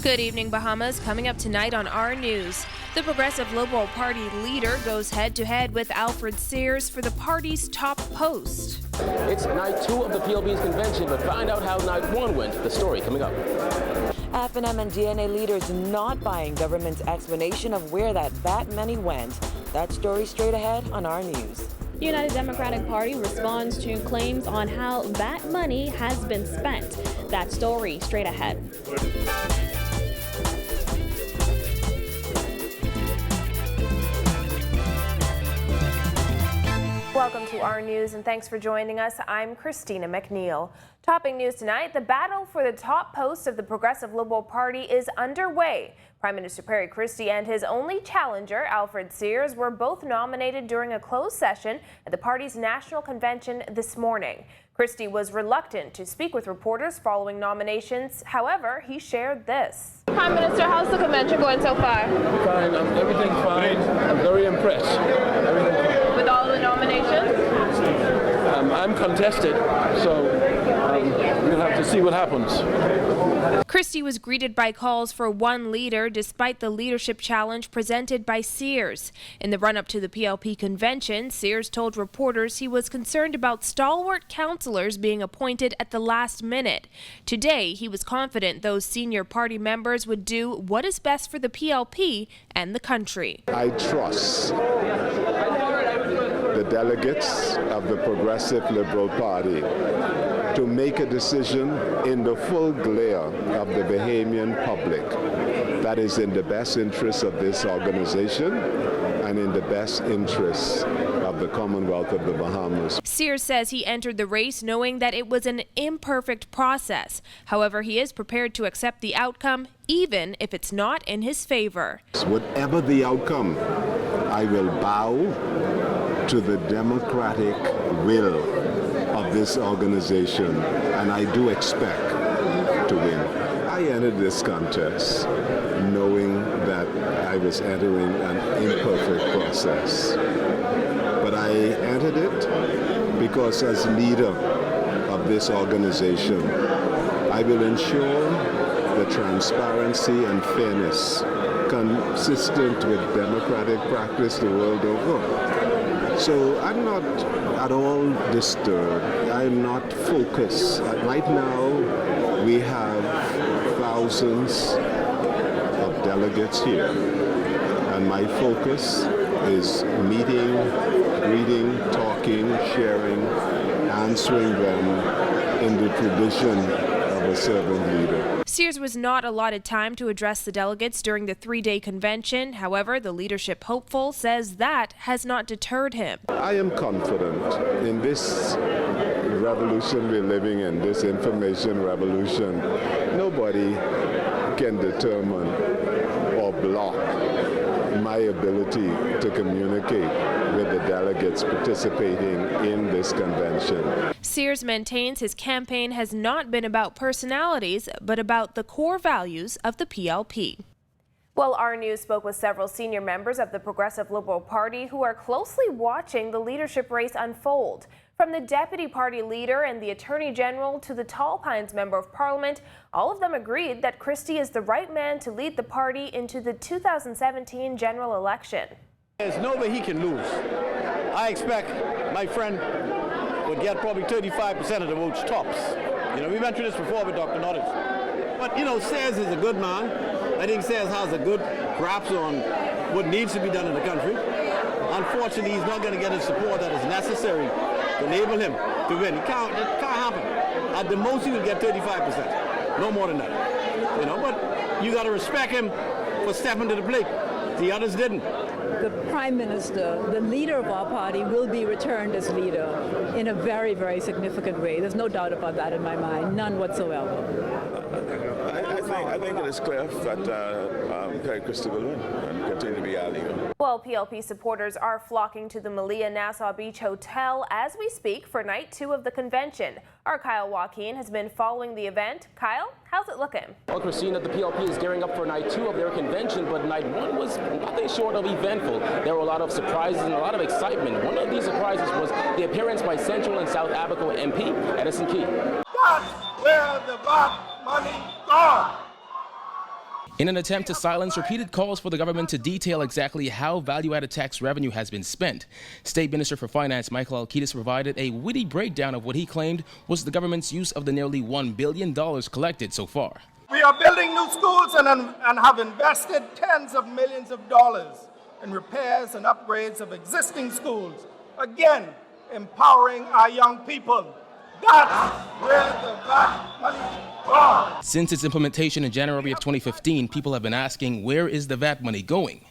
Good evening, Bahamas. Coming up tonight on our news. The Progressive Liberal Party leader goes head-to-head with Alfred Sears for the party's top post. It's night 2 of the PLP's convention, but find out how night 1 went. The story coming up. F&M and DNA leaders not buying government's explanation of where that money went. That story straight ahead on our news. The United Democratic Party responds to claims on how that money has been spent. That story straight ahead. Welcome to our news and thanks for joining us. I'm Christina McNeil. Topping news tonight, the battle for the top post of the Progressive Liberal Party is underway. Prime Minister Perry Christie and his only challenger, Alfred Sears, were both nominated during a closed session at the party's national convention this morning. Christie was reluctant to speak with reporters following nominations. However, he shared this. Prime Minister, how's the convention going so far? Fine. Everything's fine. I'm very impressed. Everything's fine. With all the nominations? I'm contested, so we'll have to see what happens. Christie was greeted by calls for one leader despite the leadership challenge presented by Sears. In the run-up to the PLP convention, Sears told reporters he was concerned about stalwart councillors being appointed at the last minute. Today, he was confident those senior party members would do what is best for the PLP and the country. I trust the delegates of the Progressive Liberal Party to make a decision in the full glare of the Bahamian public that is in the best interest of this organization and in the best interests of the Commonwealth of the Bahamas. Sears says he entered the race knowing that it was an imperfect process. However, he is prepared to accept the outcome even if it's not in his favor. Whatever the outcome, I will bow to the democratic will of this organization, and I do expect to win. I entered this contest knowing that I was entering an imperfect process, but I entered it because as leader of this organization, I will ensure the transparency and fairness consistent with democratic practice the world over. So I'm not at all disturbed. I'm not focused. Right now, we have thousands of delegates here. And my focus is meeting, greeting, talking, sharing, answering them in the tradition of a servant leader. Sears was not allotted time to address the delegates during the 3-day convention. However, the leadership hopeful says that has not deterred him. I am confident in this revolution we're living in, this information revolution. Nobody can determine or block my ability to communicate with the delegates participating in this convention. Sears maintains his campaign has not been about personalities, but about the core values of the PLP. Well, our news spoke with several senior members of the Progressive Liberal Party who are closely watching the leadership race unfold. From the Deputy Party Leader and the Attorney General to the Tall Pines Member of Parliament, all of them agreed that Christie is the right man to lead the party into the 2017 general election. There's no way he can lose. I expect my friend would get probably 35% of the votes tops. You know, we went through this before with Dr. Norris. But, you know, Sears is a good man. I think Sears has a good grasp on what needs to be done in the country. Unfortunately, he's not going to get the support that is necessary to enable him to win. It can't happen. At the most, he will get 35%. No more than that. You know, but you got to respect him for stepping to the plate. The others didn't. The Prime Minister, the leader of our party, will be returned as leader in a very, very significant way. There's no doubt about that in my mind, none whatsoever. I think it is clear that Perry Christie will win and continue to be our leader. Well, PLP supporters are flocking to the Malia Nassau Beach Hotel as we speak for night 2 of the convention. Our Kyle Joaquin has been following the event. Kyle, how's it looking? Well, Christina, the PLP is gearing up for night 2 of their convention, but night 1 was nothing short of eventful. There were a lot of surprises and a lot of excitement. One of these surprises was the appearance by Central and South Abaco MP Edison Key. That's where the black money gone. In an attempt to silence repeated calls for the government to detail exactly how value-added tax revenue has been spent, State Minister for Finance Michael Alkitis provided a witty breakdown of what he claimed was the government's use of the nearly $1 billion collected so far. We are building new schools and have invested tens of millions of dollars in repairs and upgrades of existing schools, again, empowering our young people. That's where the VAT money goes. Since its implementation in January of 2015, people have been asking, where is the VAT money going?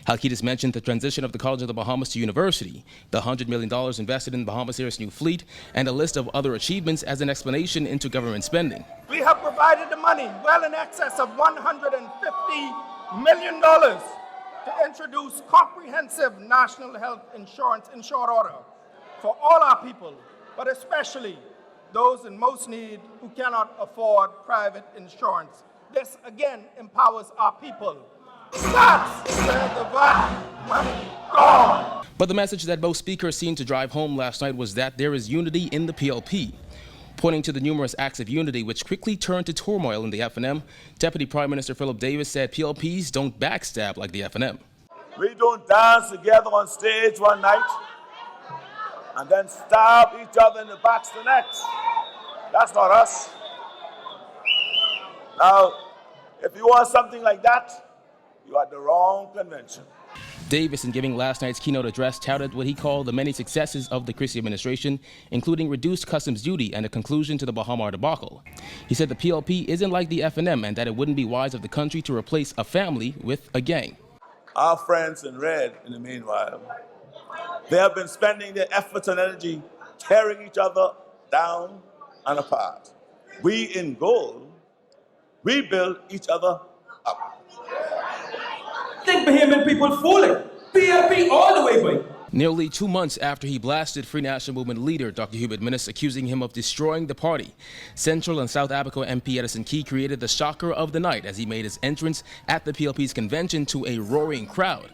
Alkitis mentioned the transition of the College of the Bahamas to university, the $100 million invested in Bahamas Air's new fleet, and a list of other achievements as an explanation into government spending. We have provided the money, well in excess of $150 million, to introduce comprehensive national health insurance in short order for all our people, but especially those in most need who cannot afford private insurance. This again empowers our people. That's where the VAT money goes. But the message that both speakers seemed to drive home last night was that there is unity in the PLP. Pointing to the numerous acts of unity which quickly turned to turmoil in the FNM, Deputy Prime Minister Philip Davis said PLPs don't backstab like the FNM. We don't dance together on stage one night and then stab each other in the backs the next. That's not us. Now, if you want something like that, you are at the wrong convention. Davis, in giving last night's keynote address, touted what he called the many successes of the Christie administration, including reduced customs duty and a conclusion to the Bahamar debacle. He said the PLP isn't like the FNM and that it wouldn't be wise of the country to replace a family with a gang. Our friends in red, in the meanwhile, they have been spending their efforts and energy tearing each other down and apart. We in gold, we build each other up. Think Bahamian people fooling. PLP all the way, boy. Nearly 2 months after he blasted Free National Movement leader Dr. Hubert Minnis, accusing him of destroying the party, Central and South Abaco MP Edison Key created the shocker of the night as he made his entrance at the PLP's convention to a roaring crowd.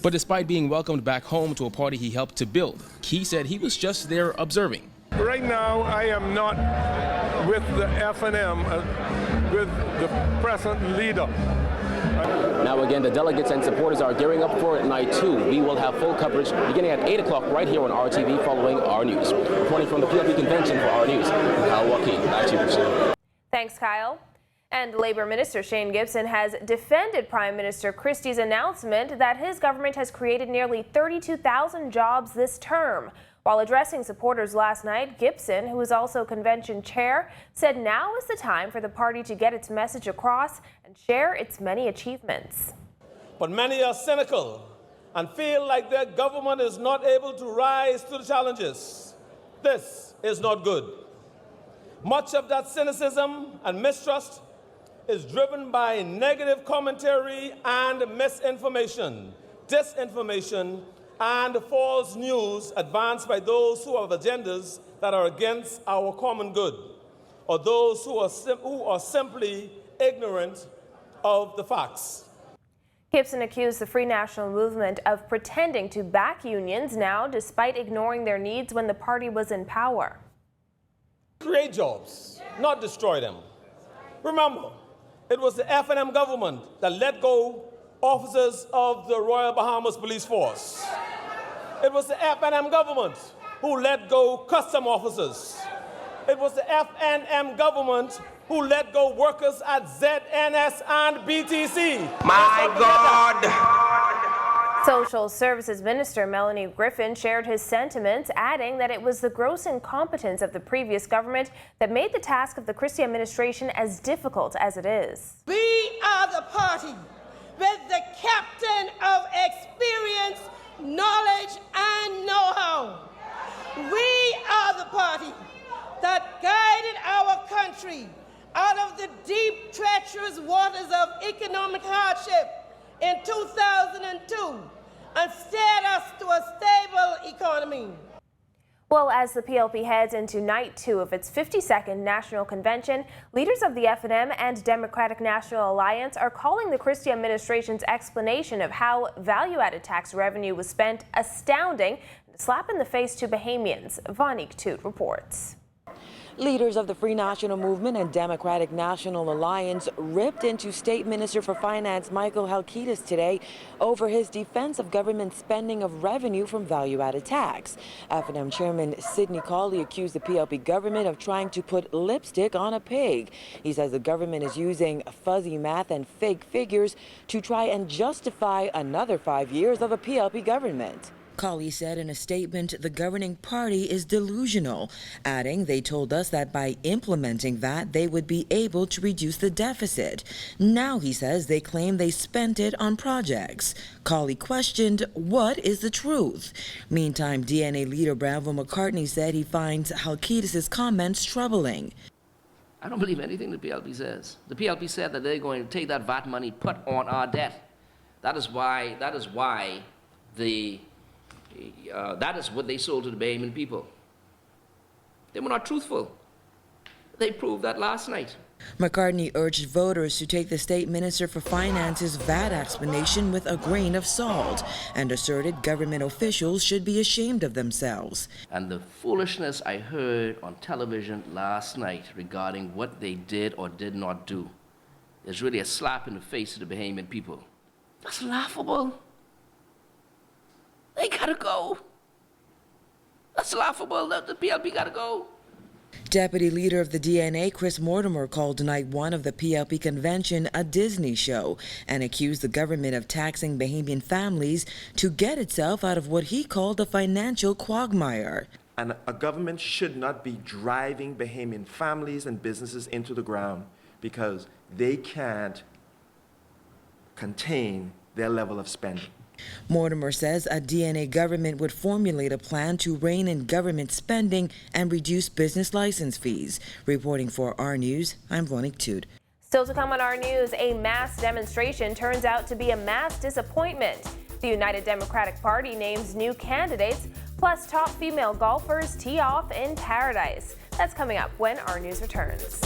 But despite being welcomed back home to a party he helped to build, Key said he was just there observing. Right now, I am not with the FNM, with the present leader. Now again, the delegates and supporters are gearing up for night 2. We will have full coverage beginning at 8 o'clock right here on RTV following our news. Reporting from the PLP convention for our news, Kyle Joaquin, back to you, Christine. Thanks, Kyle. And Labor Minister Shane Gibson has defended Prime Minister Christie's announcement that his government has created nearly 32,000 jobs this term. While addressing supporters last night, Gibson, who is also convention chair, said now is the time for the party to get its message across and share its many achievements. But many are cynical and feel like their government is not able to rise to the challenges. This is not good. Much of that cynicism and mistrust is driven by negative commentary and misinformation, disinformation, and false news advanced by those who have agendas that are against our common good, or those who are simply ignorant of the facts. Gibson accused the Free National Movement of pretending to back unions now, despite ignoring their needs when the party was in power. Create jobs, not destroy them. Remember, it was the FNM government that let go officers of the Royal Bahamas Police Force. It was the FNM government who let go custom officers. It was the FNM government who let go workers at ZNS and BTC. My God! Social Services Minister Melanie Griffin shared his sentiments, adding that it was the gross incompetence of the previous government that made the task of the Christie administration as difficult as it is. We are the party with the captain of experience, knowledge, and know-how. We are the party that guided our country out of the deep, treacherous waters of economic hardship in 2002 and steered us to a stable economy. Well, as the PLP heads into night 2 of its 52nd National Convention, leaders of the FNM and Democratic National Alliance are calling the Christie administration's explanation of how value-added tax revenue was spent astounding and a slap in the face to Bahamians. Vonique Toot reports. Leaders of the Free National Movement and Democratic National Alliance ripped into State Minister for Finance Michael Halkitis today over his defense of government spending of revenue from value-added tax. F&M Chairman Sidney Cawley accused the PLP government of trying to put lipstick on a pig. He says the government is using fuzzy math and fake figures to try and justify another 5 years of a PLP government. Cawley said in a statement the governing party is delusional, adding they told us that by implementing that they would be able to reduce the deficit. Now he says they claim they spent it on projects. Cawley questioned what is the truth. Meantime, DNA leader Branville McCartney said he finds Halkitis' comments troubling. I don't believe anything the PLP says. The PLP said that they're going to take that VAT money, put on our debt. That is what they sold to the Bahamian people. They were not truthful. They proved that last night. McCartney urged voters to take the State Minister for Finance's VAT explanation with a grain of salt and asserted government officials should be ashamed of themselves. And the foolishness I heard on television last night regarding what they did or did not do is really a slap in the face of the Bahamian people. That's laughable. They gotta go. That's laughable. The PLP gotta go. Deputy Leader of the DNA, Chris Mortimer, called night one of the PLP convention a Disney show and accused the government of taxing Bahamian families to get itself out of what he called a financial quagmire. And a government should not be driving Bahamian families and businesses into the ground because they can't contain their level of spending. Mortimer says a DNA government would formulate a plan to rein in government spending and reduce business license fees. Reporting for our News, I'm Vonique Tude. Still to come on our News, a mass demonstration turns out to be a mass disappointment. The United Democratic Party names new candidates, plus top female golfers tee off in paradise. That's coming up when our News returns.